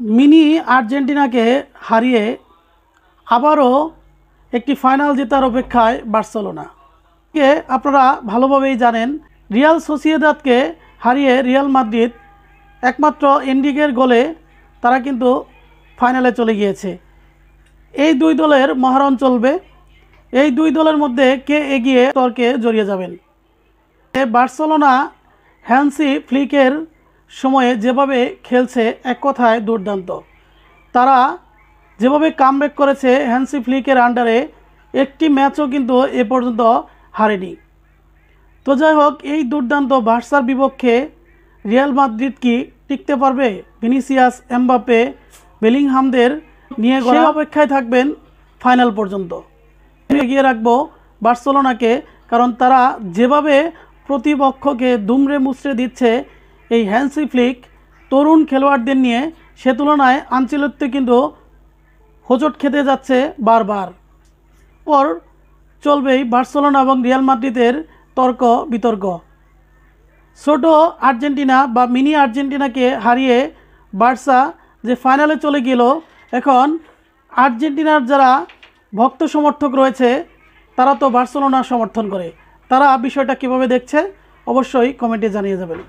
Mini আর্জেন্টিনাকে হারিয়ে আবারও একটি ফাইনাল জেতার অপেক্ষায় বার্সেলোনা। কে আপনারা ভালোভাবেই জানেন, রিয়াল সোসিয়েদাদকে হারিয়ে রিয়াল মাদ্রিদ একমাত্র এনরিকের গোলে তারা কিন্তু ফাইনালে চলে গিয়েছে। এই দুই দলের মহারণ চলবে। এই দুই দলের মধ্যে কে এগিয়ে তর্কে জড়িয়ে যাবেন। বার্সেলোনা হ্যান্সি ফ্লিকের সময়ে যেভাবে খেলছে এক কথায় দুর্দান্ত। তারা যেভাবে কামব্যাক করেছে হ্যান্সি ফ্লিকের আন্ডারে, একটি ম্যাচও কিন্তু এ পর্যন্ত হারেনি। তো যাই হোক, এই দুর্দান্ত বার্সার বিপক্ষে রিয়াল মাদ্রিদ কি টিকতে পারবে? ভিনিসিয়াস, এমবাপ্পে, বেলিংহামদের নিয়ে সেই অপেক্ষায় থাকবেন ফাইনাল পর্যন্ত। এগিয়ে রাখবো বার্সেলোনাকে, কারণ তারা যেভাবে প্রতিপক্ষকে দুমড়ে মুচড়ে দিচ্ছে এই হ্যান্সি ফ্লিক তরুণ খেলোয়াড়দের নিয়ে, সে তুলনায় আনচেলত্তি কিন্তু হোঁচট খেতে যাচ্ছে বারবার। পর চলবেই বার্সেলোনা এবং রিয়াল মাদ্রিদের তর্ক বিতর্ক। ছোট আর্জেন্টিনা বা মিনি আর্জেন্টিনাকে হারিয়ে বার্সা যে ফাইনালে চলে গেল, এখন আর্জেন্টিনার যারা ভক্ত সমর্থক রয়েছে তারা তো বার্সেলোনা সমর্থন করে। তারা বিষয়টা কীভাবে দেখছে অবশ্যই কমেন্টে জানিয়ে যাবেন।